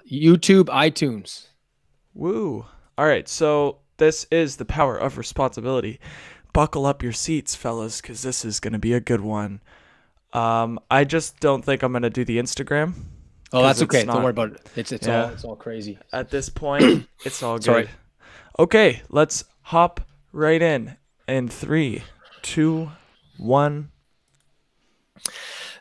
YouTube, iTunes. Woo. All right, so this is the power of responsibility. Buckle up your seats, fellas, because this is going to be a good one. I just don't think I'm going to do the Instagram Oh, because that's it's okay. Don't worry not, about it. It's all yeah, it's all crazy. at this point, it's all Sorry. good. Okay, let's hop right in 3, 2, 1.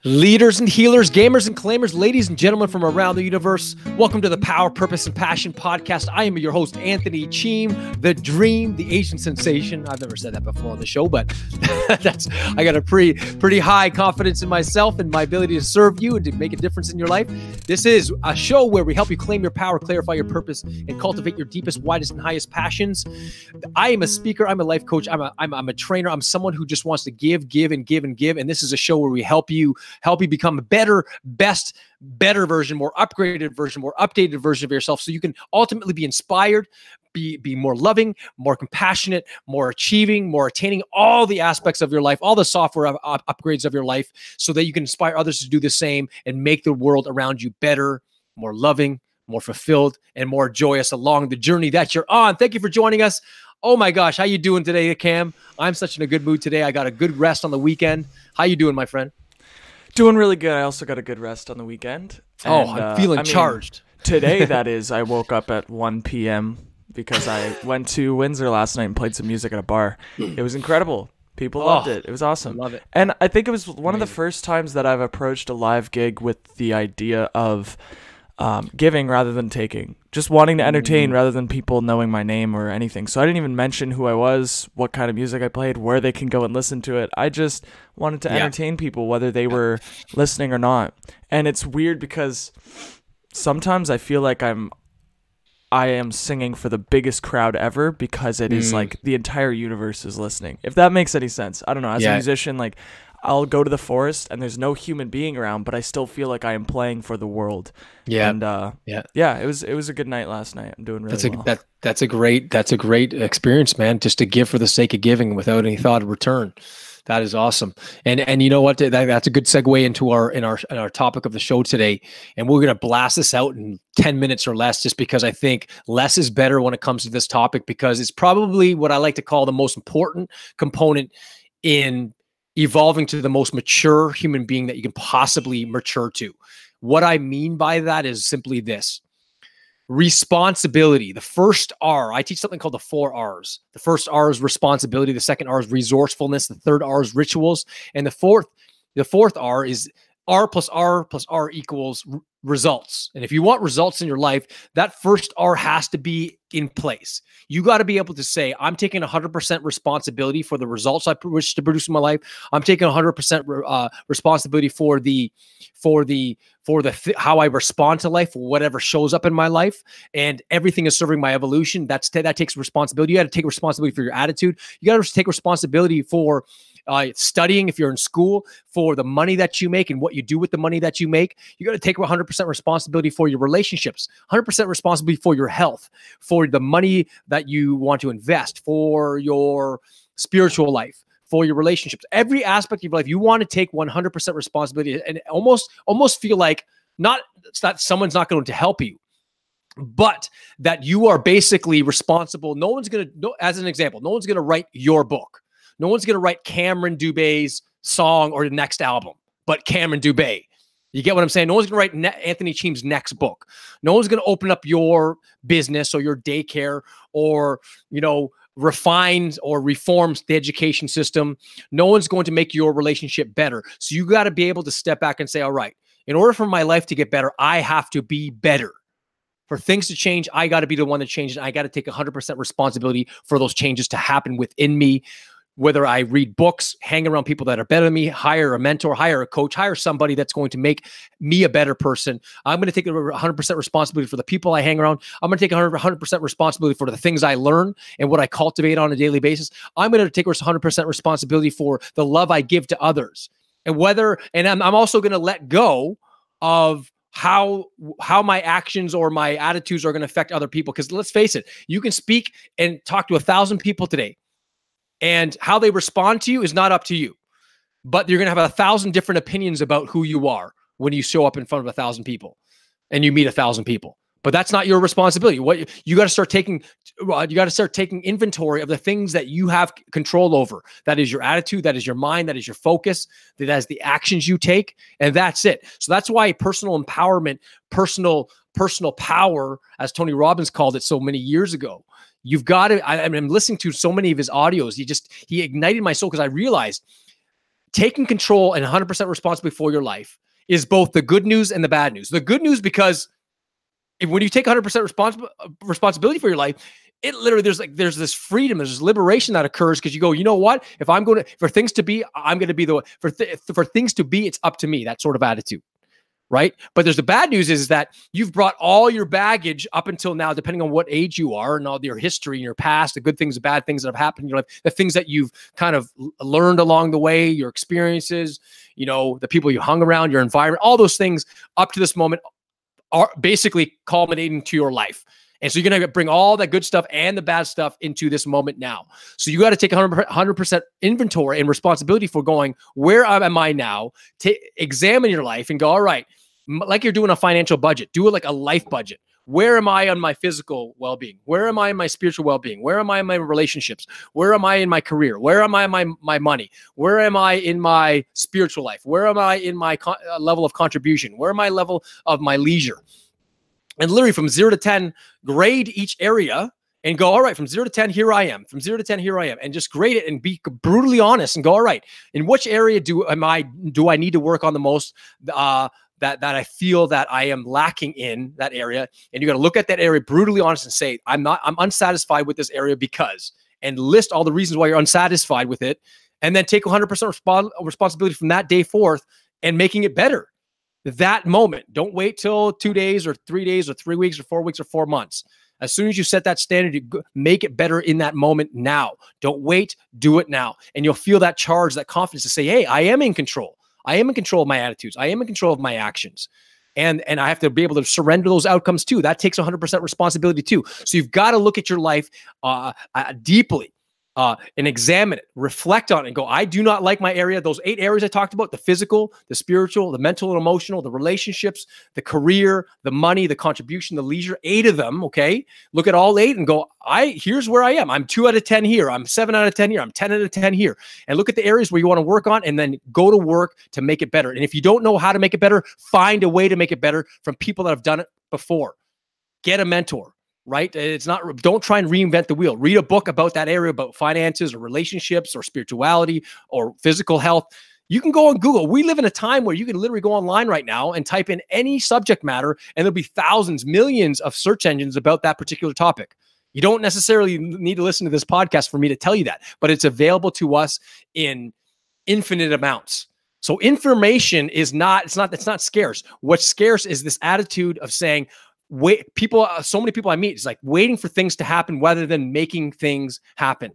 Leaders and healers, gamers and claimers, ladies and gentlemen from around the universe, welcome to the Power, Purpose, and Passion podcast. I am your host, Anthony Cheam, the dream, the Asian sensation. I've never said that before on the show, but I got a pretty high confidence in myself and my ability to serve you and to make a difference in your life. This is a show where we help you claim your power, clarify your purpose, and cultivate your deepest, widest, and highest passions. I am a speaker. I'm a life coach. I'm a trainer. I'm someone who just wants to give, and give. And this is a show where we help you become a better, best, better version, more upgraded version, more updated version of yourself, so you can ultimately be inspired, be more loving, more compassionate, more achieving, more attaining all the aspects of your life, all the software upgrades of your life, so that you can inspire others to do the same and make the world around you better, more loving, more fulfilled, and more joyous along the journey that you're on. Thank you for joining us. Oh my gosh, how you doing today, Cam? I'm such in a good mood today. I got a good rest on the weekend. How you doing, my friend? Doing really good. I also got a good rest on the weekend. And, I'm feeling charged. Today, that is, I woke up at 1 p.m. because I went to Windsor last night and played some music at a bar. It was incredible. People loved it. It was awesome. I love it. And I think it was one of the first times that I've approached a live gig with the idea of giving rather than taking, just wanting to entertain rather than people knowing my name or anything. So I didn't even mention who I was, what kind of music I played, where they can go and listen to it. I just wanted to entertain people, whether they were listening or not. And it's weird because sometimes I feel like I am singing for the biggest crowd ever because it is like the entire universe is listening. If that makes any sense. I don't know. As a musician, like, I'll go to the forest and there's no human being around, but I still feel like I am playing for the world. Yeah. And it was a good night last night. I'm doing really well. That's a great experience, man. Just to give for the sake of giving without any thought of return. That is awesome. And you know what? That's a good segue into our topic of the show today. And we're gonna blast this out in 10 minutes or less, just because I think less is better when it comes to this topic, because it's probably what I like to call the most important component in evolving to the most mature human being that you can possibly mature to. What I mean by that is simply this: responsibility. The first R, I teach something called the 4 R's. The first R is responsibility. The second R is resourcefulness. The third R is rituals. And the fourth R is R plus R plus R equals results. And if you want results in your life, that first R has to be in place. You got to be able to say, I'm taking 100% responsibility for the results I wish to produce in my life. I'm taking 100% responsibility for how I respond to life, whatever shows up in my life, and everything is serving my evolution. That takes responsibility. You got to take responsibility for your attitude. You got to take responsibility for studying if you're in school, for the money that you make and what you do with the money that you make. You got to take 100% responsibility for your relationships, 100% responsibility for your health, for the money that you want to invest, for your spiritual life, for your relationships, every aspect of your life. You want to take 100% responsibility, and almost feel like it's not someone's not going to help you, but that you are basically responsible. No one's going to, as an example, no one's going to write your book. No one's going to write Cameron Dubé's song or the next album, but Cameron Dubé. You get what I'm saying? No one's going to write Anthony Cheam's next book. No one's going to open up your business or your daycare or, refine or reforms the education system. No one's going to make your relationship better. So you got to be able to step back and say, all right, in order for my life to get better, I have to be better. For things to change, I got to be the one that changes. I got to take 100% responsibility for those changes to happen within me. Whether I read books, hang around people that are better than me, hire a mentor, hire a coach, hire somebody that's going to make me a better person. I'm going to take 100% responsibility for the people I hang around. I'm going to take 100% responsibility for the things I learn and what I cultivate on a daily basis. I'm going to take 100% responsibility for the love I give to others. And I'm also going to let go of how my actions or my attitudes are going to affect other people. Because let's face it, you can speak and talk to 1,000 people today, and how they respond to you is not up to you. But you're going to have 1,000 different opinions about who you are when you show up in front of 1,000 people. and you meet 1,000 people. But that's not your responsibility. What you got to start taking, inventory of the things that you have control over. That is your attitude. That is your mind. That is your focus. That is the actions you take, and that's it. So that's why personal empowerment, personal power, as Tony Robbins called it so many years ago. You've got to. I'm listening to so many of his audios. He ignited my soul because I realized taking control and 100% responsibility for your life is both the good news and the bad news. The good news because when you take 100% responsibility for your life, it literally, there's this freedom, there's this liberation that occurs because you go, you know what? If I'm going to, for things to be, I'm going to be for things to be, it's up to me, that sort of attitude, right? But there's the bad news is that you've brought all your baggage up until now, depending on what age you are and all your history and your past, the good things, the bad things that have happened in your life, the things that you've kind of learned along the way, your experiences, the people you hung around, your environment, all those things up to this moment are basically culminating to your life. And so you're going to bring all that good stuff and the bad stuff into this moment now. So you got to take 100% inventory and responsibility for going, where am I now? Examine your life and go, all right, like you're doing a financial budget, do it like a life budget. Where am I on my physical well-being? Where am I in my spiritual well-being? Where am I in my relationships? Where am I in my career? Where am I in my money? Where am I in my spiritual life? Where am I in my level of contribution? Where am I level of my leisure? And literally from 0 to 10, grade each area and go, all right, from 0 to 10, here I am. From 0 to 10, here I am. And just grade it and be brutally honest and go, all right, in which area do I need to work on the most? That I feel that I am lacking in that area. And you got to look at that area brutally honest and say, I'm unsatisfied with this area because, and list all the reasons why you're unsatisfied with it. And then take 100% responsibility from that day forth and making it better. That moment, don't wait till 2 days or 3 days or 3 weeks or 4 weeks or 4 months. As soon as you set that standard, you make it better in that moment now. Don't wait, do it now. And you'll feel that charge, that confidence to say, hey, I am in control. I am in control of my attitudes. I am in control of my actions. And I have to be able to surrender those outcomes too. That takes 100% responsibility too. So you've got to look at your life deeply and examine it, reflect on it and go, I do not like my area. Those 8 areas I talked about, the physical, the spiritual, the mental and emotional, the relationships, the career, the money, the contribution, the leisure, 8 of them. Okay. Look at all 8 and go, here's where I am. I'm 2 out of 10 here. I'm 7 out of 10 here. I'm 10 out of 10 here. And look at the areas where you want to work on and then go to work to make it better. And if you don't know how to make it better, find a way to make it better from people that have done it before. Get a mentor. Right? It's not, don't try and reinvent the wheel. Read a book about that area, about finances or relationships or spirituality or physical health. You can go on Google. We live in a time where you can literally go online right now and type in any subject matter and there'll be thousands, millions of search engines about that particular topic. You don't necessarily need to listen to this podcast for me to tell you that, but it's available to us in infinite amounts. So information is not scarce. What's scarce is this attitude of saying, so many people I meet is like waiting for things to happen rather than making things happen.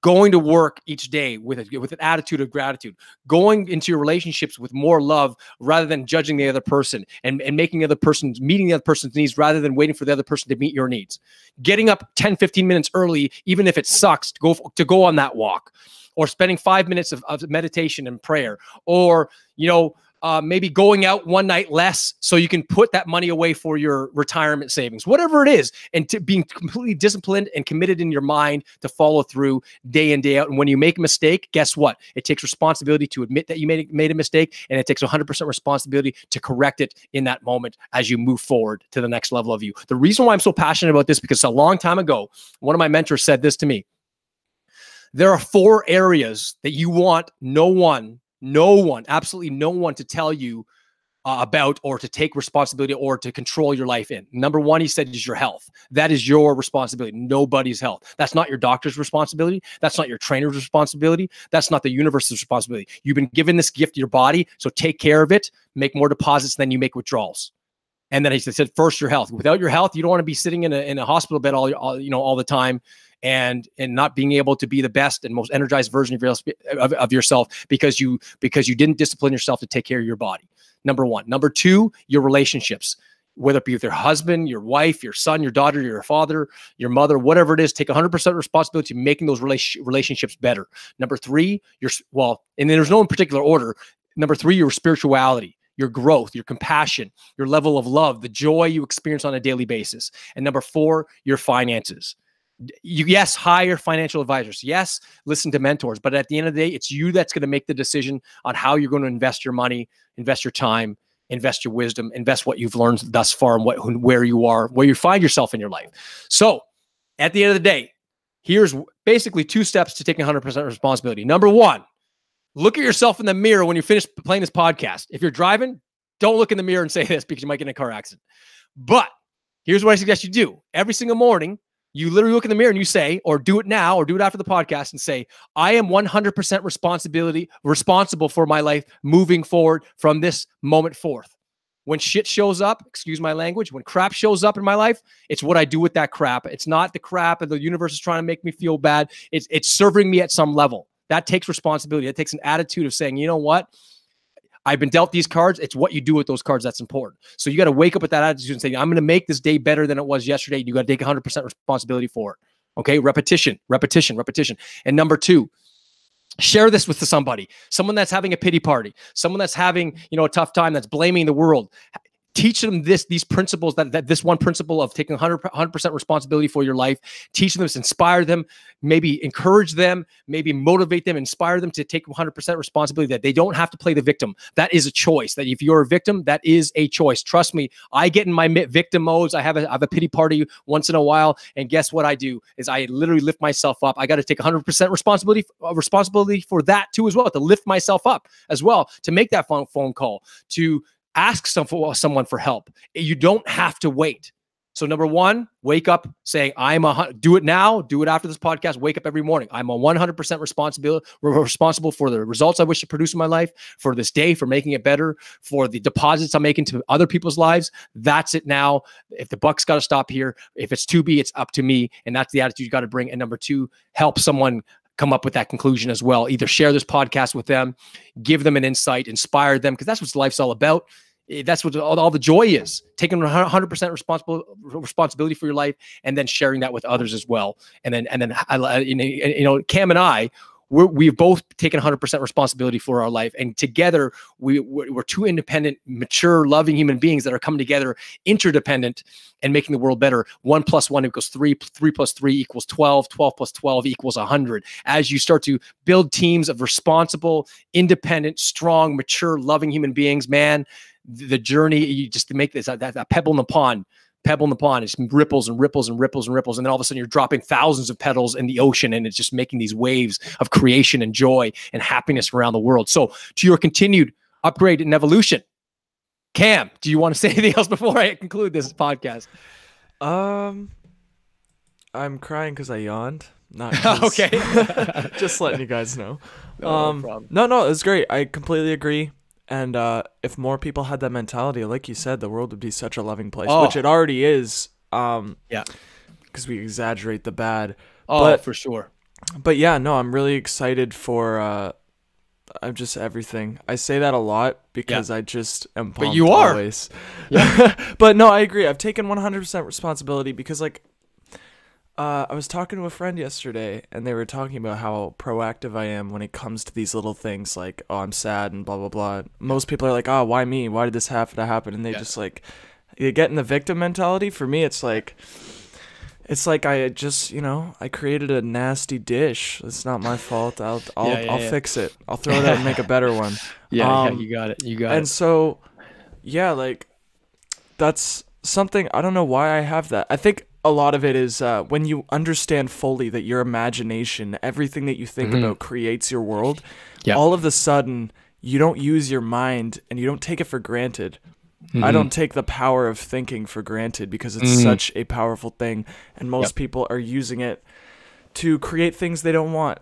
Going to work each day with an attitude of gratitude, going into your relationships with more love rather than judging the other person and meeting the other person's needs rather than waiting for the other person to meet your needs. Getting up 10, 15 minutes early, even if it sucks to go on that walk, or spending 5 minutes of meditation and prayer, or, maybe going out one night less so you can put that money away for your retirement savings, whatever it is, and to being completely disciplined and committed in your mind to follow through day in, day out. And when you make a mistake, guess what? It takes responsibility to admit that you made a mistake, and it takes 100% responsibility to correct it in that moment as you move forward to the next level of you. The reason why I'm so passionate about this, because a long time ago, one of my mentors said this to me. There are 4 areas that you want absolutely no one to tell you about or to take responsibility or to control your life in. Number 1, he said, is your health. That is your responsibility. Nobody's health. That's not your doctor's responsibility. That's not your trainer's responsibility. That's not the universe's responsibility. You've been given this gift to your body, so take care of it. Make more deposits than you make withdrawals. And then he said, first, your health. Without your health, you don't want to be sitting in a hospital bed all the time and not being able to be the best and most energized version of yourself because you didn't discipline yourself to take care of your body. Number 1. Number 2, your relationships, whether it be with your husband, your wife, your son, your daughter, your father, your mother, whatever it is, take 100% responsibility to making those relationships better. Number 3, and there's no in particular order. Number 3, your spirituality. your growth, your compassion, your level of love, the joy you experience on a daily basis. And number 4, your finances. Yes, hire financial advisors. Yes, listen to mentors. But at the end of the day, it's you that's going to make the decision on how you're going to invest your money, invest your time, invest your wisdom, invest what you've learned thus far, and where you are, where you find yourself in your life. So at the end of the day, here's basically 2 steps to taking 100% responsibility. Number 1, look at yourself in the mirror when you finish playing this podcast. If you're driving, don't look in the mirror and say this because you might get in a car accident. But here's what I suggest you do. Every single morning, you literally look in the mirror and you say, or do it now, or do it after the podcast and say, I am 100% responsible for my life moving forward from this moment forth. When shit shows up, excuse my language, when crap shows up in my life, it's what I do with that crap. It's not the crap and the universe is trying to make me feel bad. It's serving me at some level. That takes responsibility. It takes an attitude of saying, you know what? I've been dealt these cards. It's what you do with those cards that's important. So you got to wake up with that attitude and say, I'm going to make this day better than it was yesterday. You got to take 100% responsibility for it. Okay. Repetition, repetition, repetition. And number 2, share this with somebody, someone that's having a pity party, someone that's having, a tough time, that's blaming the world. Teach them these principles, that this one principle of taking 100% responsibility for your life. Teach them this, inspire them, maybe encourage them, maybe motivate them, inspire them to take 100% responsibility, that they don't have to play the victim. That is a choice. That if you're a victim, that is a choice. Trust me, I get in my victim modes. I have a pity party once in a while. And guess what I do is I literally lift myself up. I got to take 100% responsibility for that too as well, to lift myself up as well, to make that phone call, to ask someone for help. You don't have to wait. So number 1, wake up saying, do it now, do it after this podcast. Wake up every morning. I'm 100% responsible for the results I wish to produce in my life, for this day, for making it better, for the deposits I'm making to other people's lives. That's it now. If the buck's got to stop here, if it's to be, it's up to me. And that's the attitude you got to bring. And number 2, help someone come up with that conclusion as well. Either share this podcast with them, give them an insight, inspire them, because that's what life's all about. That's what all the joy is, taking 100% responsibility for your life, and then sharing that with others as well. And then Cam and I, we've both taken 100% responsibility for our life, and together we're 2 independent, mature, loving human beings that are coming together, interdependent, and making the world better. 1 + 1 = 3. 3 + 3 = 12. 12 + 12 = 100. As you start to build teams of responsible, independent, strong, mature, loving human beings, man, the journey, you just make this that pebble in the pond. It's ripples and ripples and ripples and ripples. And then all of a sudden you're dropping thousands of petals in the ocean, and it's just making these waves of creation and joy and happiness around the world. So to your continued upgrade and evolution, Cam, do you want to say anything else before I conclude this podcast? I'm crying because I yawned. Not okay. Just letting you guys know. No problem. No, it was great. I completely agree. And if more people had that mentality, like you said, the world would be such a loving place, which it already is. Yeah, because we exaggerate the bad. But for sure. But yeah, no, I'm really excited for just everything. I say that a lot because I just am pumped. But you are. Always. Yeah. But no, I agree. I've taken 100% responsibility because, like, I was talking to a friend yesterday, and they were talking about how proactive I am when it comes to these little things, like, oh, I'm sad and blah, blah, blah. Most people are like, oh, why me? Why did this have to happen? And they just, like, you get in the victim mentality. For me, it's like I just, I created a nasty dish. It's not my fault. I'll fix it. I'll throw it out and make a better one. Yeah, you got it. And so, yeah, like, that's something, I don't know why I have that. I think a lot of it is when you understand fully that your imagination, everything that you think about creates your world, all of a sudden you don't use your mind and you don't take it for granted. I don't take the power of thinking for granted because it's such a powerful thing, and most people are using it to create things they don't want.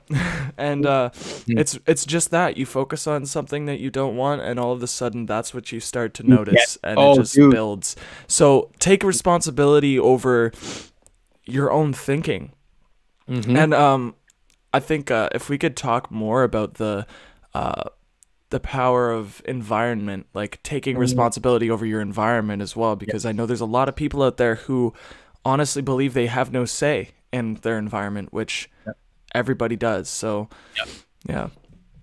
And it's just that you focus on something that you don't want, and all of a sudden that's what you start to notice, and it just builds. So take responsibility over your own thinking. And I think if we could talk more about the power of environment, like taking responsibility over your environment as well, because I know there's a lot of people out there who honestly believe they have no say in their environment, which everybody does. So yeah.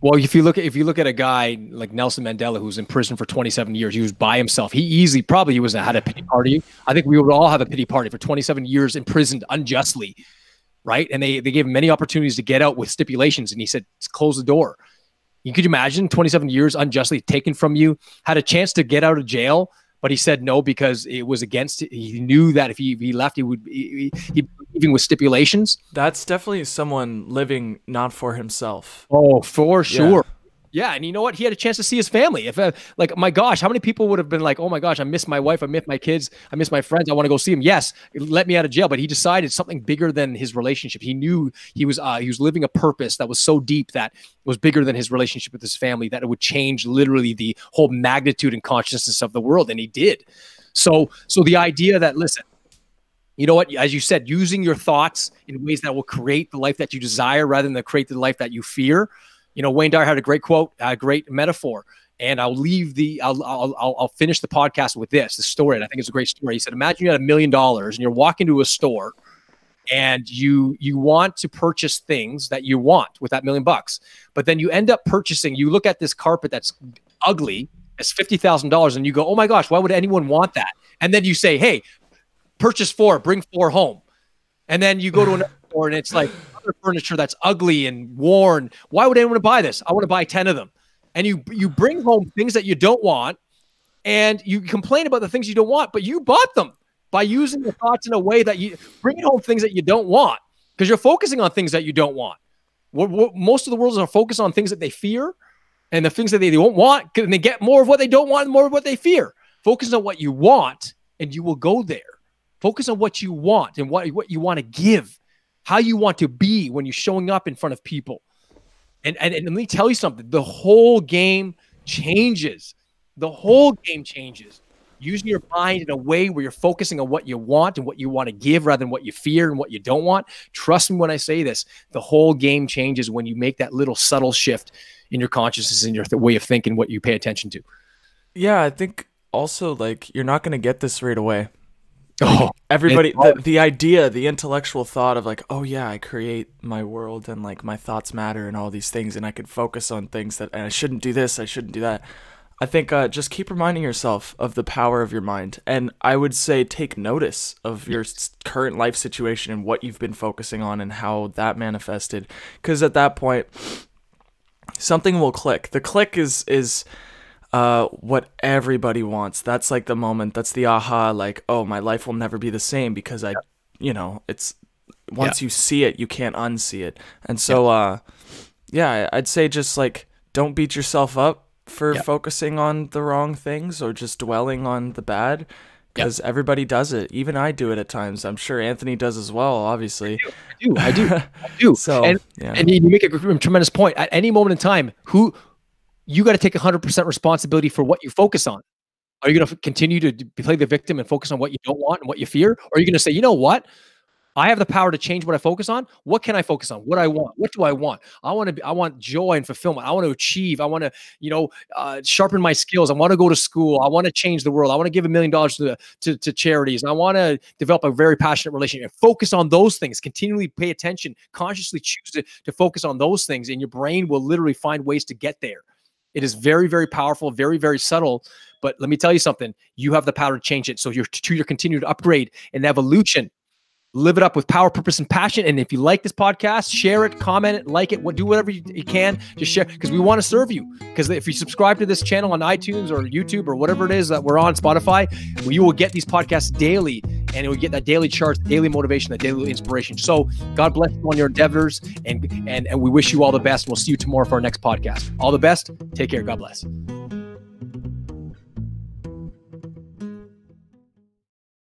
Well, if you look at a guy like Nelson Mandela, who's in prison for 27 years, he was by himself. He easily probably had a pity party. I think we would all have a pity party for 27 years imprisoned unjustly, right? And they gave him many opportunities to get out with stipulations, and he said, close the door. You could imagine 27 years unjustly taken from you, had a chance to get out of jail, but he said no because it was against it. He knew that if he left, he'd be leaving with stipulations. That's definitely someone living not for himself. Oh, for sure. Yeah, and you know what? He had a chance to see his family. If like, my gosh, how many people would have been like, "Oh my gosh, I miss my wife, I miss my kids, I miss my friends, I want to go see them." Yes, let me out of jail, but he decided something bigger than his relationship. He knew he was living a purpose that was so deep that was bigger than his relationship with his family, that it would change literally the whole magnitude and consciousness of the world, and he did. So the idea that, listen, you know what? As you said, using your thoughts in ways that will create the life that you desire rather than create the life that you fear. You know, Wayne Dyer had a great quote, a great metaphor, and I'll finish the podcast with the story, and I think it's a great story. He said, imagine you had $1 million and you're walking to a store and you want to purchase things that you want with that $1 million, but then you end up purchasing, you look at this carpet that's ugly, it's $50,000, and you go, oh my gosh, why would anyone want that? And then you say, hey, purchase 4, bring 4 home. And then you go to another store and it's like other furniture that's ugly and worn. Why would anyone buy this? I want to buy 10 of them. And you bring home things that you don't want, and you complain about the things you don't want, but you bought them by using your thoughts in a way that you bring home things that you don't want, because you're focusing on things that you don't want. Most of the world is focused on things that they fear and the things that they won't want, and they get more of what they don't want and more of what they fear. Focus on what you want and you will go there. Focus on what you want and what you want to give, how you want to be when you're showing up in front of people. And let me tell you something, the whole game changes. The whole game changes. Using your mind in a way where you're focusing on what you want and what you want to give rather than what you fear and what you don't want. Trust me when I say this, the whole game changes when you make that little subtle shift in your consciousness and your way of thinking, what you pay attention to. Yeah, I think also, like, you're not going to get this right away. Oh, everybody, the idea, the intellectual thought of like, oh yeah, I create my world and like my thoughts matter and all these things, and I could focus on things that, and I shouldn't do this, I shouldn't do that. I think just keep reminding yourself of the power of your mind. And I would say take notice of your current life situation and what you've been focusing on and how that manifested. Because at that point, something will click. The click is what everybody wants. That's like the moment, that's the aha, like, oh, my life will never be the same because it's once you see it, you can't unsee it. And so, I'd say just like, don't beat yourself up for focusing on the wrong things or just dwelling on the bad, because everybody does it. Even I do it at times. I'm sure Anthony does as well, obviously. I do. So, and you make a tremendous point. At any moment in time, you got to take 100% responsibility for what you focus on. Are you going to continue to play the victim and focus on what you don't want and what you fear? Or are you going to say, you know what? I have the power to change what I focus on. What can I focus on? What I want? What do I want? I want joy and fulfillment. I want to achieve. I want to, sharpen my skills. I want to go to school. I want to change the world. I want to give $1 million to charities. I want to develop a very passionate relationship. Focus on those things. Continually pay attention. Consciously choose to focus on those things, and your brain will literally find ways to get there. It is very, very powerful, very, very subtle. But let me tell you something. You have the power to change it. So your continued upgrade and evolution. Live it up with power, purpose, and passion. And if you like this podcast, share it, comment it, like it, do whatever you can. Just share, because we want to serve you. Because if you subscribe to this channel on iTunes or YouTube or whatever it is that we're on, Spotify, you will get these podcasts daily, and it will get that daily charge, daily motivation, that daily inspiration. So God bless you on your endeavors, and we wish you all the best. We'll see you tomorrow for our next podcast. All the best. Take care. God bless.